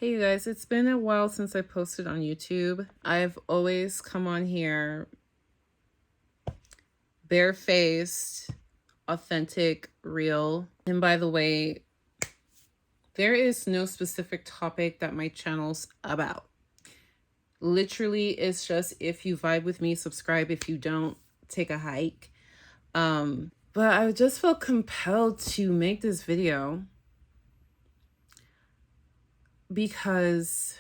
Hey you guys, it's been a while since I posted on YouTube. I've always come on here barefaced, authentic, real. And by the way, there is no specific topic that my channel's about. Literally, it's just if you vibe with me, subscribe. If you don't, take a hike. But I just felt compelled to make this video because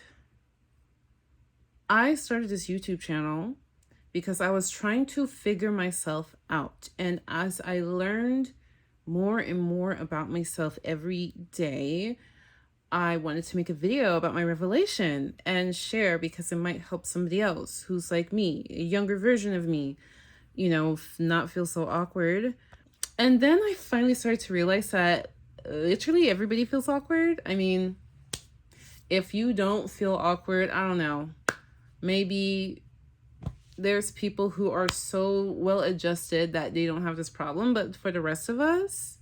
I started this YouTube channel because I was trying to figure myself out. And as I learned more and more about myself every day, I wanted to make a video about my revelation and share because it might help somebody else who's like me, a younger version of me, not feel so awkward. And then I finally started to realize that literally everybody feels awkward. I mean, if you don't feel awkward, I don't know. Maybe there's people who are so well adjusted that they don't have this problem. But for the rest of us,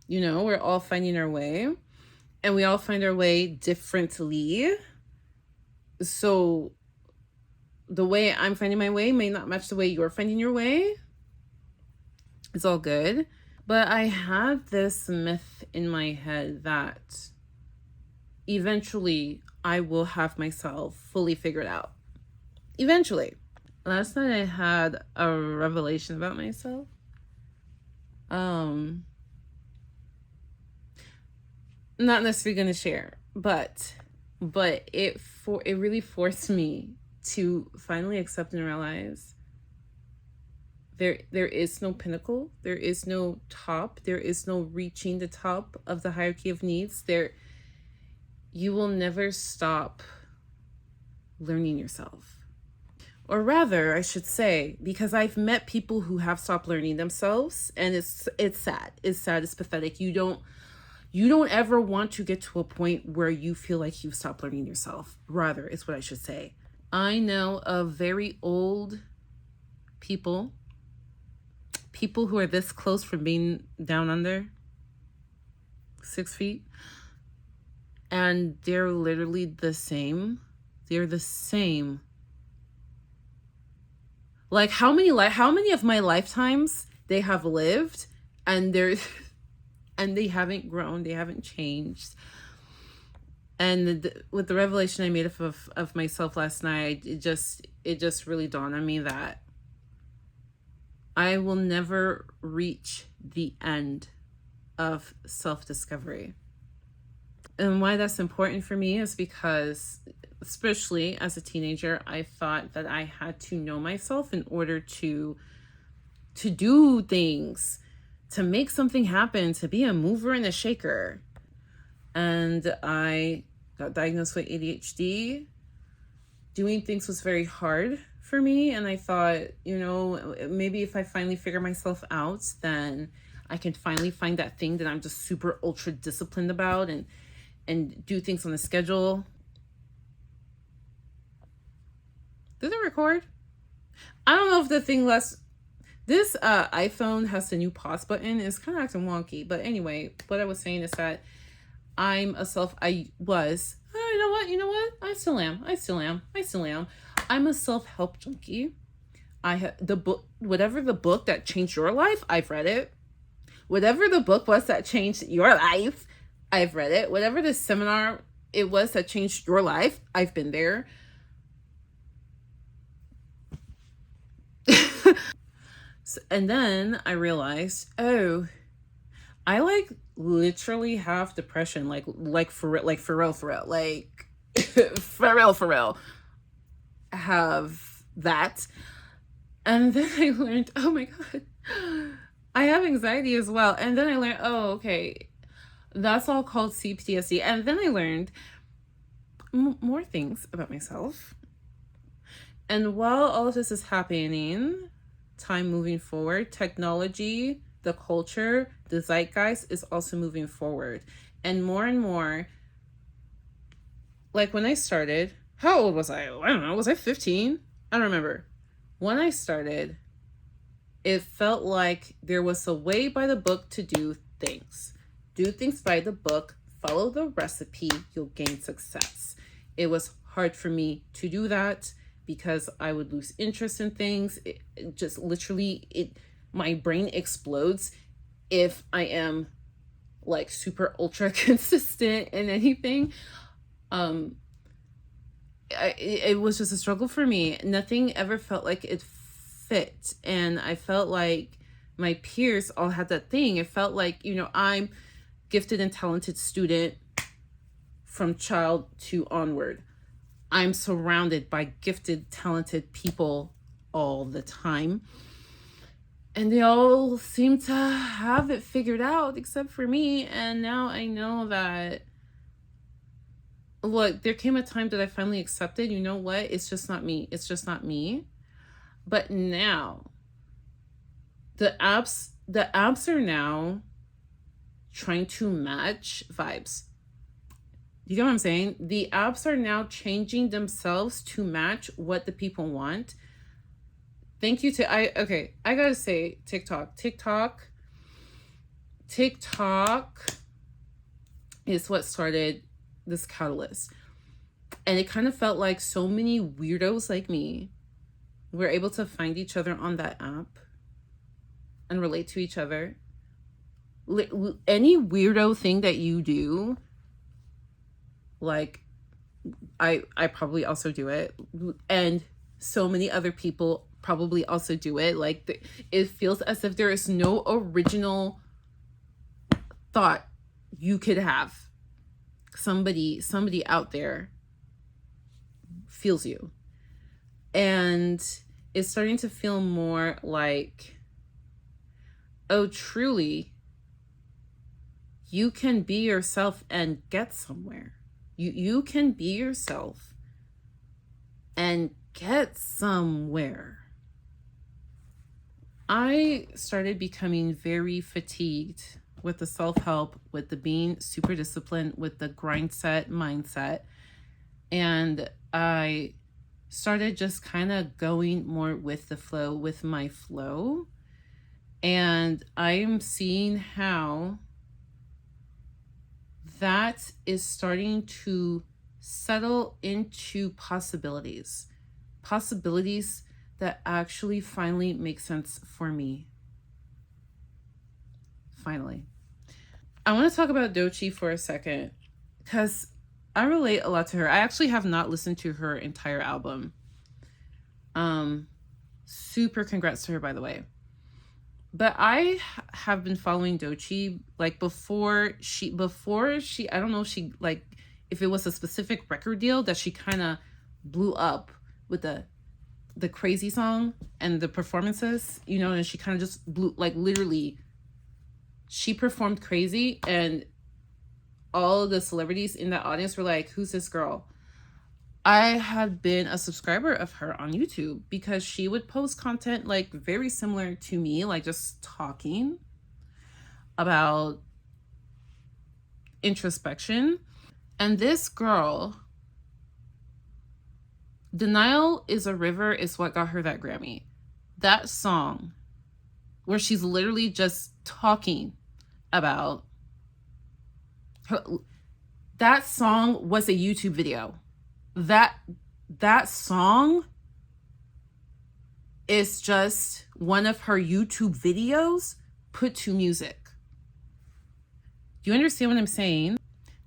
we're all finding our way. And we all find our way differently. So the way I'm finding my way may not match the way you're finding your way. It's all good. But I had this myth in my head that eventually I will have myself fully figured out. Eventually. Last night I had a revelation about myself. Not necessarily going to share, but it really forced me to finally accept and realize there is no pinnacle, there is no top, there is no reaching the top of the hierarchy of needs. You will never stop learning yourself. Or rather, I should say, because I've met people who have stopped learning themselves, and it's sad. It's sad, it's pathetic. You don't ever want to get to a point where you feel like you've stopped learning yourself. Rather, is what I should say. I know of very old people who are this close from being down under 6 feet, and they're literally the same. They're the same. Like how many of my lifetimes they have lived, and they haven't grown, they haven't changed. And with the revelation I made of myself last night, it just really dawned on me that I will never reach the end of self-discovery. And why that's important for me is because, especially as a teenager, I thought that I had to know myself in order to do things, to make something happen, to be a mover and a shaker. And I got diagnosed with ADHD. Doing things was very hard for me. And I thought, maybe if I finally figure myself out, then I can finally find that thing that I'm just super ultra disciplined about and do things on a schedule. Did it record? I don't know if the thing this iPhone has the new pause button. It's kind of acting wonky. But anyway, what I was saying is that you know what? I still am. I'm a self-help junkie. I have the book, whatever the book that changed your life, I've read it. Whatever the book was that changed your life, I've read it. Whatever the seminar it was that changed your life, I've been there. And then I realized, I literally have depression, for real, for real, have that. And then I learned, oh my God, I have anxiety as well. And then I learned, oh, okay, that's all called CPTSD. And then I learned more things about myself. And while all of this is happening, time moving forward, technology, the culture, the zeitgeist is also moving forward. And more, like when I started, how old was I? I don't know. Was I 15? I don't remember. When I started, it felt like there was a way by the book to do things. Do things by the book, follow the recipe, you'll gain success. It was hard for me to do that because I would lose interest in things. It just literally, my brain explodes if I am like super ultra consistent in anything. It was just a struggle for me. Nothing ever felt like it fit. And I felt like my peers all had that thing. It felt like, I'm gifted and talented student from child to onward. I'm surrounded by gifted, talented people all the time. And they all seem to have it figured out except for me. And now I know that, look, there came a time that I finally accepted, you know what? It's just not me. It's just not me. But now the apps are now trying to match vibes. You get what I'm saying? The apps are now changing themselves to match what the people want. Thank you to I gotta say TikTok is what started this catalyst. And it kind of felt like so many weirdos like me were able to find each other on that app and relate to each other. Any weirdo thing that you do, like I probably also do it, and so many other people probably also do it. Like it feels as if there is no original thought you could have. Somebody out there feels you, and it's starting to feel more like, oh, truly, you can be yourself and get somewhere. You can be yourself and get somewhere. I started becoming very fatigued with the self-help, with the being super disciplined, with the grind set mindset. And I started just kind of going more with the flow, with my flow. And I'm seeing how that is starting to settle into possibilities that actually finally make sense for me. Finally. I want to talk about doechii for a second because I relate a lot to her. I actually have not listened to her entire album. Super congrats to her, by the way. But I have been following doechii like before she, I don't know if she, like, if it was a specific record deal that she kind of blew up with the crazy song and the performances, and she kind of just blew, like, literally, she performed crazy and all the celebrities in that audience were like, who's this girl? I had been a subscriber of her on YouTube because she would post content like very similar to me, like just talking about introspection. And this girl, Denial is a River is what got her that Grammy. That song where she's literally just talking about her, that song was a YouTube video. That song is just one of her YouTube videos put to music. Do you understand what I'm saying?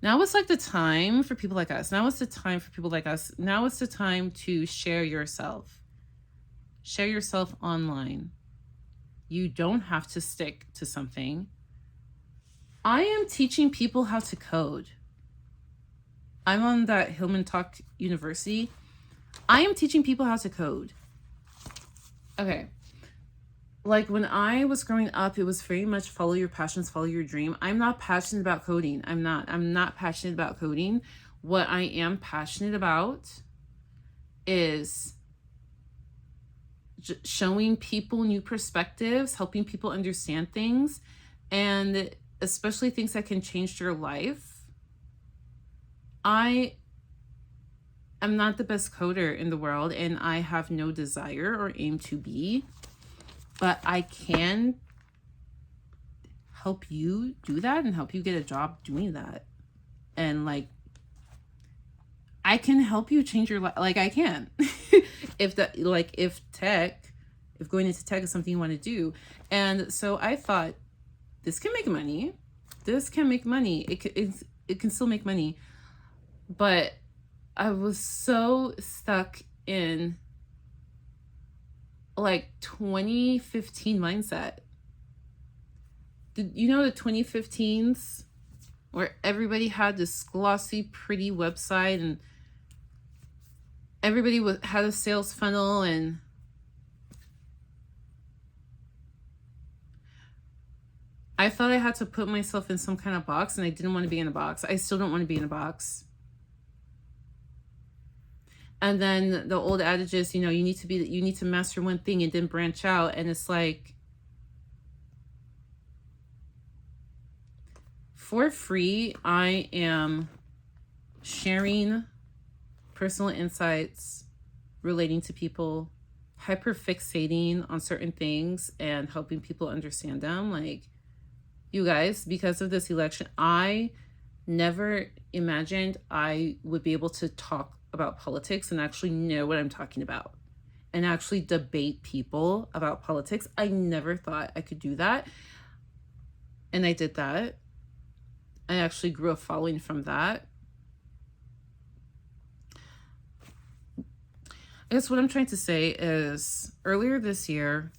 Now it's like the time for people like us. Now it's the time to share yourself. Share yourself online. You don't have to stick to something. I am teaching people how to code. I'm on that Hillman Talk University. I am teaching people how to code. Okay. Like when I was growing up, it was very much follow your passions, follow your dream. I'm not passionate about coding. I'm not passionate about coding. What I am passionate about is showing people new perspectives, helping people understand things, and especially things that can change their life. I am not the best coder in the world, and I have no desire or aim to be, but I can help you do that and help you get a job doing that. and like I can help you change your life. Like I can. If if going into tech is something you want to do. And so I thought, this can make money. This can make money. It can still make money. But I was so stuck in like 2015 mindset. You know the 2015s where everybody had this glossy, pretty website and everybody had a sales funnel, and I thought I had to put myself in some kind of box, and I didn't want to be in a box. I still don't want to be in a box. And then the old adage is, you need to master one thing and then branch out. And it's like, for free, I am sharing personal insights relating to people, hyperfixating on certain things and helping people understand them. Like, you guys, because of this election, I never imagined I would be able to talk about politics and actually know what I'm talking about and actually debate people about politics. I never thought I could do that. And I did that. I actually grew a following from that. I guess what I'm trying to say is earlier this year,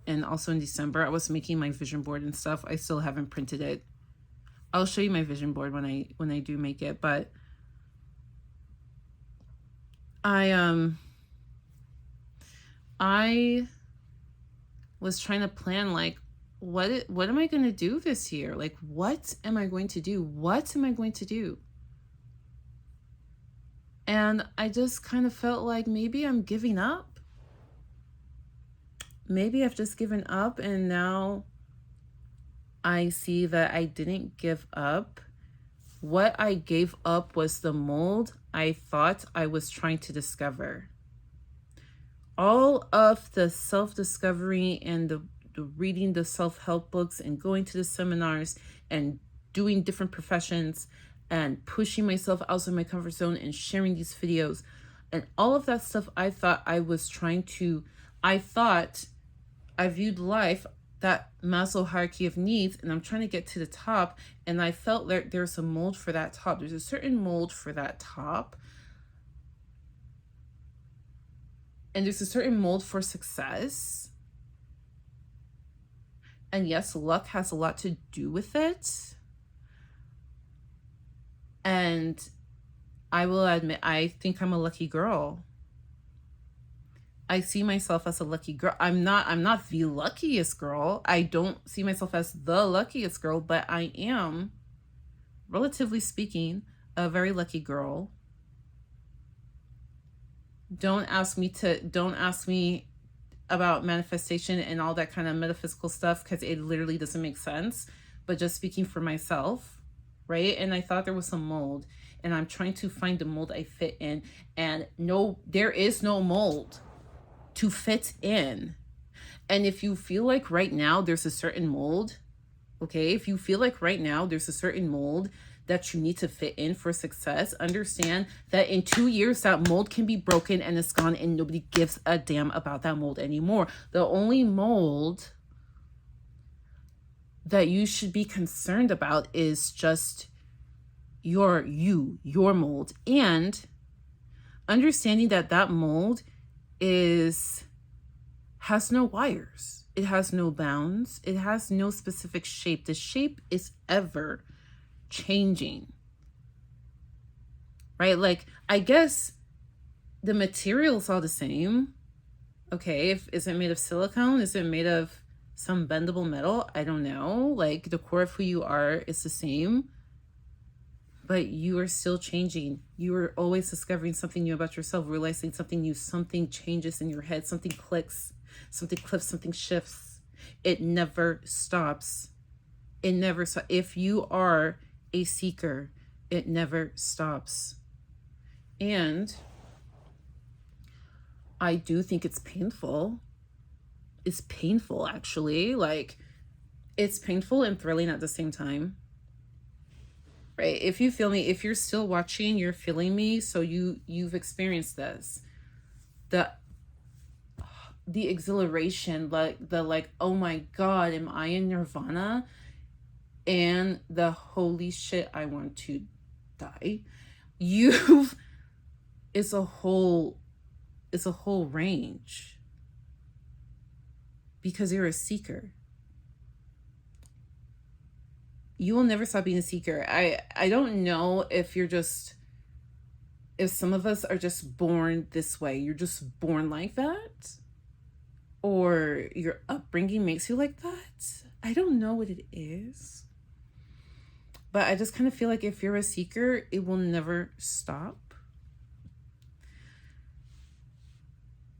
and also in December, I was making my vision board and stuff. I still haven't printed it. I'll show you my vision board when I do make it, but I was trying to plan what am I going to do this year? Like, what am I going to do? What am I going to do? And I just kind of felt like maybe I'm giving up. Maybe I've just given up, and now I see that I didn't give up. What I gave up was the mold I thought I was trying to discover. All of the self-discovery and the reading the self-help books and going to the seminars and doing different professions and pushing myself outside my comfort zone and sharing these videos and all of that stuff, I thought I viewed life, that Maslow hierarchy of needs, and I'm trying to get to the top, and I felt that there's a mold for that top. There's a certain mold for that top. And there's a certain mold for success. And yes, luck has a lot to do with it. And I will admit, I think I'm a lucky girl. I see myself as a lucky girl. I'm not the luckiest girl. I don't see myself as the luckiest girl, but I am, relatively speaking, a very lucky girl. Don't ask me about manifestation and all that kind of metaphysical stuff, because it literally doesn't make sense. But just speaking for myself, right? And I thought there was some mold, and I'm trying to find the mold I fit in. And no, there is no mold to fit in. And if you feel like right now there's a certain mold, okay, if you feel like right now there's a certain mold that you need to fit in for success, understand that in 2 years that mold can be broken and it's gone, and nobody gives a damn about that mold anymore. The only mold that you should be concerned about is just your mold, and understanding that mold has no wires, it has no bounds, it has no specific shape. The shape is ever changing, right? Like, I guess the material's all the same. Okay, is it made of silicone? Is it made of some bendable metal? I don't know. Like, the core of who you are is the same, but you are still changing. You are always discovering something new about yourself, realizing something new, something changes in your head, something clicks, something shifts. It never stops. It never stops. If you are a seeker, it never stops. And I do think it's painful. It's painful, actually. Like, it's painful and thrilling at the same time. Right? If you feel me, if you're still watching, you're feeling me, so you've experienced this. The the exhilaration, like the like, oh my god, am I in nirvana? And the holy shit, I want to die. You've it's a whole range, because you're a seeker. You will never stop being a seeker. I don't know if you're just, if some of us are just born this way. You're just born like that, or your upbringing makes you like that. I don't know what it is, but I just kind of feel like if you're a seeker, it will never stop.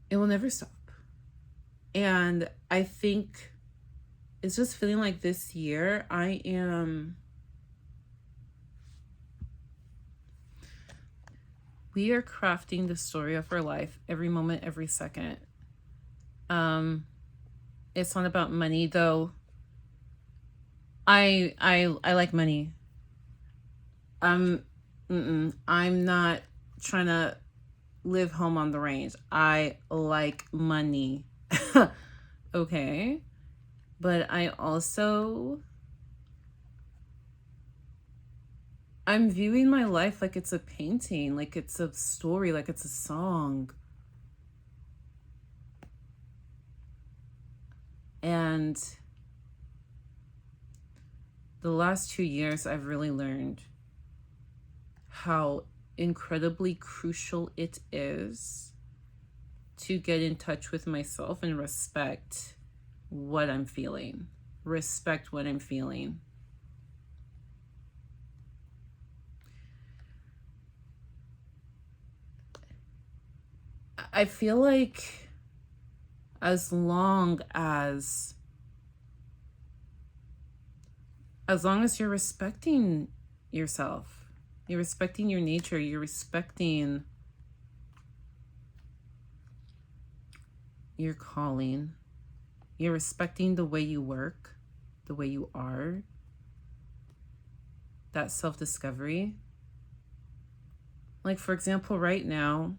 It will never stop. And I think it's just feeling like this year we are crafting the story of our life every moment, every second. It's not about money, though. I like money. I'm not trying to live home on the range. I like money. Okay. But I'm viewing my life like it's a painting, like it's a story, like it's a song. And the last 2 years, I've really learned how incredibly crucial it is to get in touch with myself and respect what I'm feeling. Respect what I'm feeling. I feel like as long as you're respecting yourself, you're respecting your nature, you're respecting your calling, you're respecting the way you work, the way you are, that self-discovery. Like, for example, right now,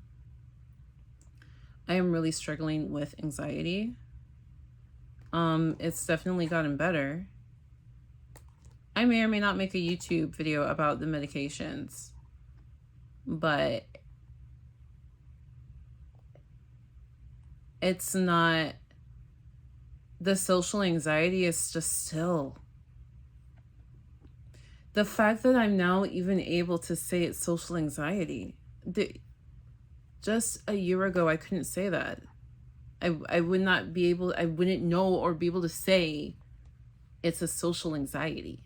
I am really struggling with anxiety. It's definitely gotten better. I may or may not make a YouTube video about the medications, but it's not, the social anxiety is just still. The fact that I'm now even able to say it's social anxiety, just a year ago, I couldn't say that. I would not be able, I wouldn't know or be able to say it's a social anxiety.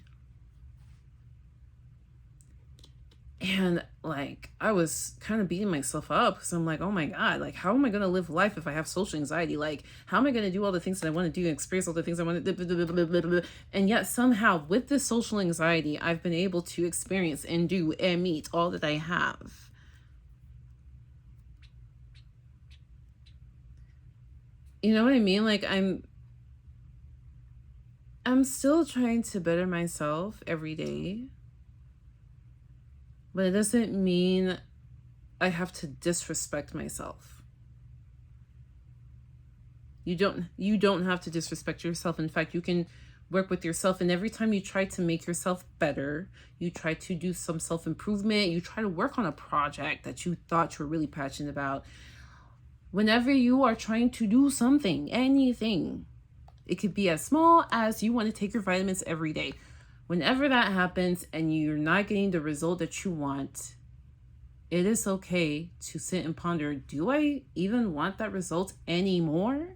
And like, I was kind of beating myself up because I'm like, oh my God, like, how am I going to live life if I have social anxiety? Like, how am I going to do all the things that I want to do and experience all the things I want to do? And yet somehow with this social anxiety, I've been able to experience and do and meet all that I have. You know what I mean? Like, I'm still trying to better myself every day. But it doesn't mean I have to disrespect myself. You don't have to disrespect yourself. In fact, you can work with yourself, and every time you try to make yourself better, you try to do some self-improvement, you try to work on a project that you thought you were really passionate about. Whenever you are trying to do something, anything, it could be as small as you want to take your vitamins every day. Whenever that happens and you're not getting the result that you want, it is okay to sit and ponder, do I even want that result anymore?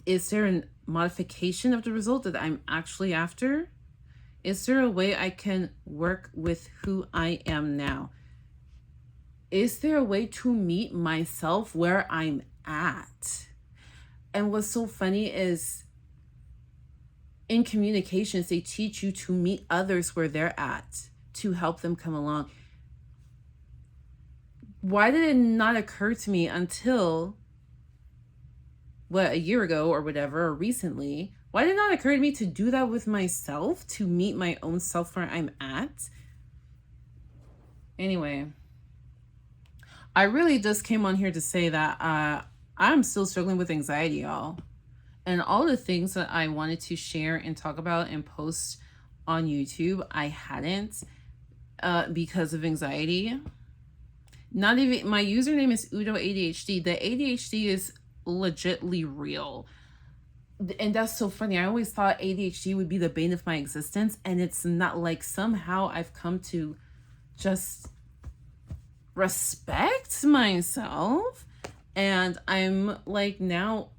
Is there a modification of the result that I'm actually after? Is there a way I can work with who I am now? Is there a way to meet myself where I'm at? And what's so funny is in communications, they teach you to meet others where they're at, to help them come along. Why did it not occur to me until a year ago or whatever, or recently, why did it not occur to me to do that with myself, to meet my own self where I'm at? Anyway, I really just came on here to say that I'm still struggling with anxiety, y'all. And all the things that I wanted to share and talk about and post on YouTube, I hadn't because of anxiety. Not even, my username is Udo ADHD. The ADHD is legitly real. And that's so funny. I always thought ADHD would be the bane of my existence, and it's not. Like, somehow I've come to just respect myself, and I'm like now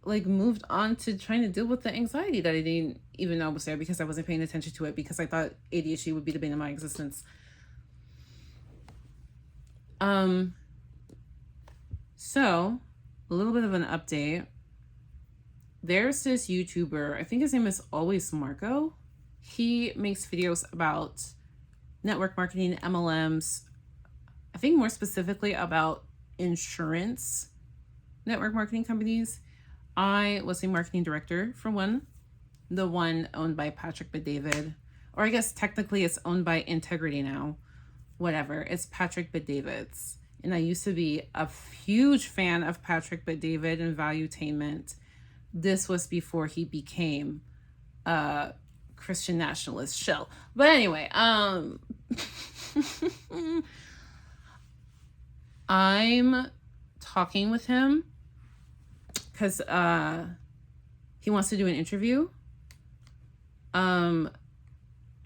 like moved on to trying to deal with the anxiety that I didn't even know was there because I wasn't paying attention to it, because I thought ADHD would be the bane of my existence. So a little bit of an update. There's this YouTuber, I think his name is Always Marco. He makes videos about network marketing, MLMs, I think more specifically about insurance network marketing companies. I was a marketing director for one, the one owned by Patrick Bet-David, or I guess technically it's owned by Integrity now. Whatever, it's Patrick Bet-David's. And I used to be a huge fan of Patrick Bet-David and Valuetainment. This was before he became a Christian nationalist shell. But anyway, I'm talking with him because he wants to do an interview. I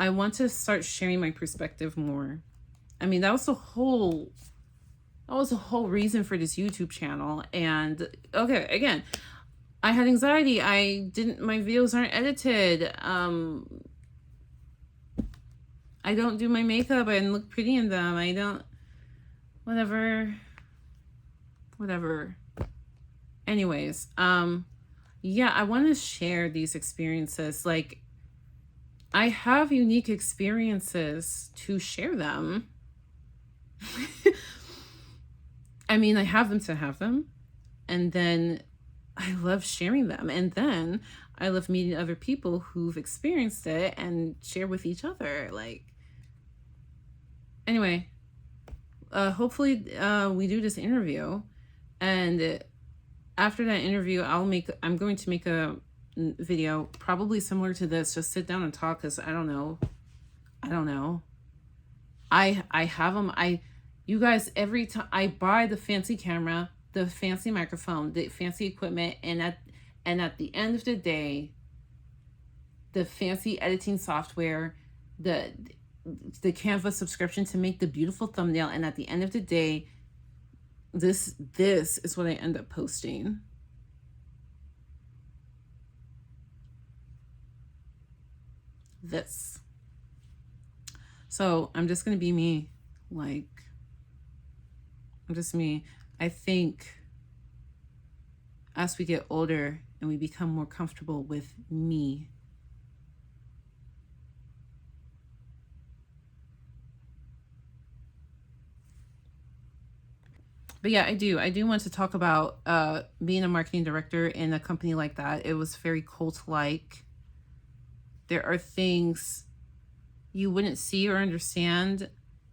want to start sharing my perspective more. I mean, that was the whole reason for this YouTube channel. And okay, again, I had anxiety. My videos aren't edited. I don't do my makeup and look pretty in them. I don't, whatever. Anyways, yeah, I want to share these experiences. Like, I have unique experiences to share them. I mean, I have them to have them. And then I love sharing them. And then I love meeting other people who've experienced it and share with each other. Like, anyway, hopefully we do this interview. And after that interview, I'm going to make a video probably similar to this. Just sit down and talk, because I don't know. I have them. You guys, every time I buy the fancy camera, the fancy microphone, the fancy equipment, and at the end of the day, the fancy editing software, the Canva subscription to make the beautiful thumbnail, and at the end of the day, this is what I end up posting. This. So I'm just gonna be me. Like, I'm just me. I think as we get older and we become more comfortable with me, but yeah, I do want to talk about being a marketing director in a company like that. It was very cult-like. There are things you wouldn't see or understand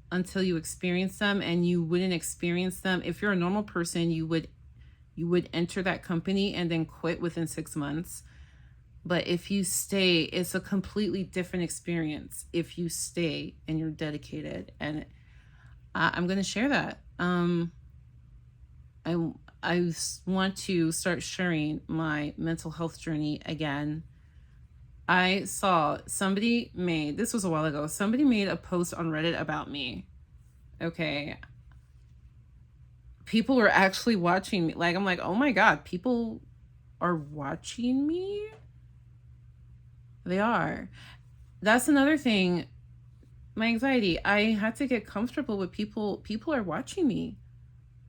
until you experience them, and you wouldn't experience them. If you're a normal person, you would enter that company and then quit within 6 months. But if you stay, it's a completely different experience if you stay and you're dedicated. And I'm going to share that. I want to start sharing my mental health journey again. I saw this was a while ago, somebody made a post on Reddit about me. Okay. People were actually watching me. Like, I'm like, oh my God, people are watching me? They are. That's another thing. My anxiety. I had to get comfortable with people. People are watching me.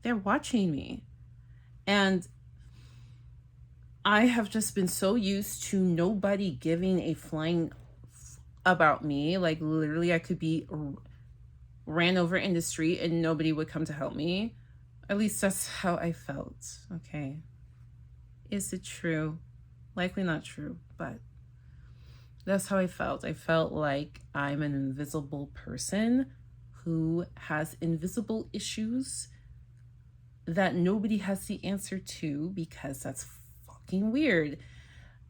They're watching me. And I have just been so used to nobody giving a flying about me. Like, literally, I could be ran over in the street and nobody would come to help me. At least that's how I felt. Okay. Is it true? Likely not true, but that's how I felt. I felt like I'm an invisible person who has invisible issues that nobody has the answer to, because that's fucking weird.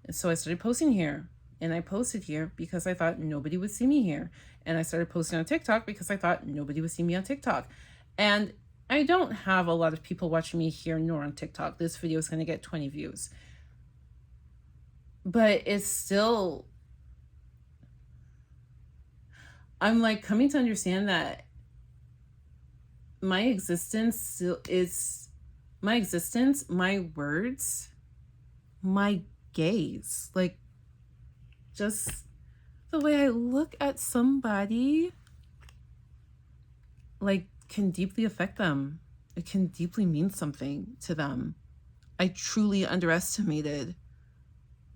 And so I started posting here, and I posted here because I thought nobody would see me here. And I started posting on TikTok because I thought nobody would see me on TikTok. And I don't have a lot of people watching me here nor on TikTok. This video is going to get 20 views. But it's still, I'm like coming to understand that my existence is my existence, my words, my gaze, like just the way I look at somebody, like, can deeply affect them. It can deeply mean something to them. I truly underestimated.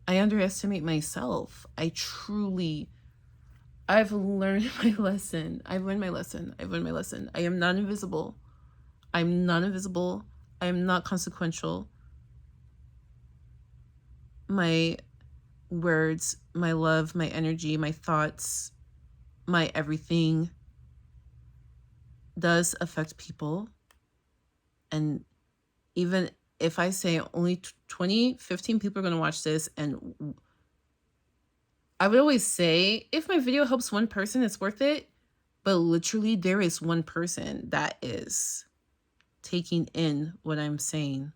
I underestimate myself. I've learned my lesson. I've learned my lesson. I am not invisible. I'm not invisible. I am not consequential. My words, my love, my energy, my thoughts, my everything does affect people. And even if I say only 20, 15 people are going to watch this, and I would always say, if my video helps one person, it's worth it. But literally, there is one person that is taking in what I'm saying.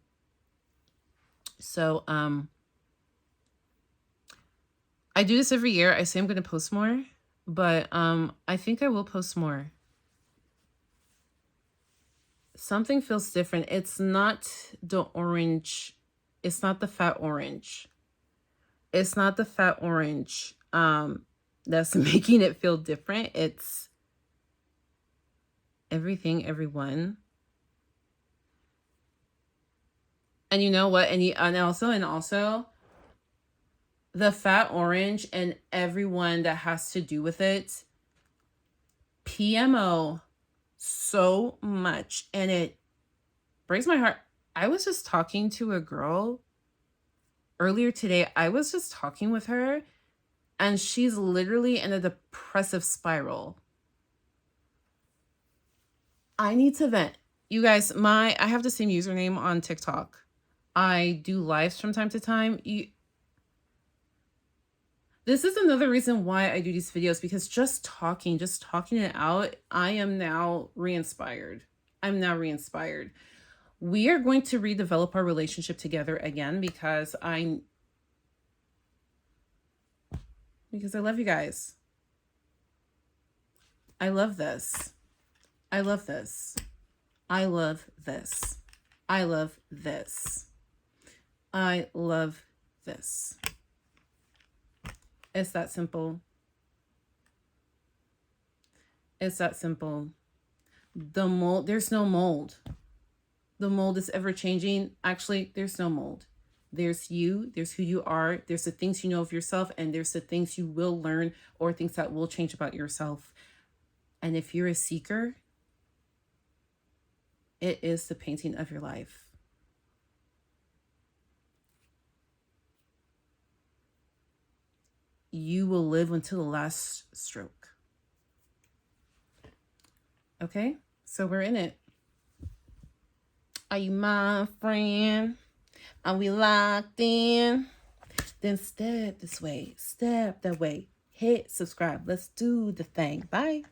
So, I do this every year. I say I'm going to post more, but I think I will post more. Something feels different. It's not the orange. It's not the fat orange. It's not the fat orange that's making it feel different. It's everything, everyone. And you know what? And also the fat orange and everyone that has to do with it, PMO so much, and it breaks my heart. I was just talking to a girl earlier today. I was just talking with her, and she's literally in a depressive spiral. I need to vent. You guys, I have the same username on TikTok. I do lives from time to time. This is another reason why I do these videos, because just talking it out, I am now re-inspired. We are going to redevelop our relationship together again because I love you guys. I love this. I love this. I love this. I love this. I love this. It's that simple. It's that simple. The mold, there's no mold. The mold is ever changing. Actually, there's no mold. There's you, there's who you are, there's the things you know of yourself, and there's the things you will learn or things that will change about yourself. And if you're a seeker, it is the painting of your life. You will live until the last stroke. Okay? So we're in it. Are you my friend? Are we locked in? Then step this way, step that way. Hit subscribe. Let's do the thing. Bye.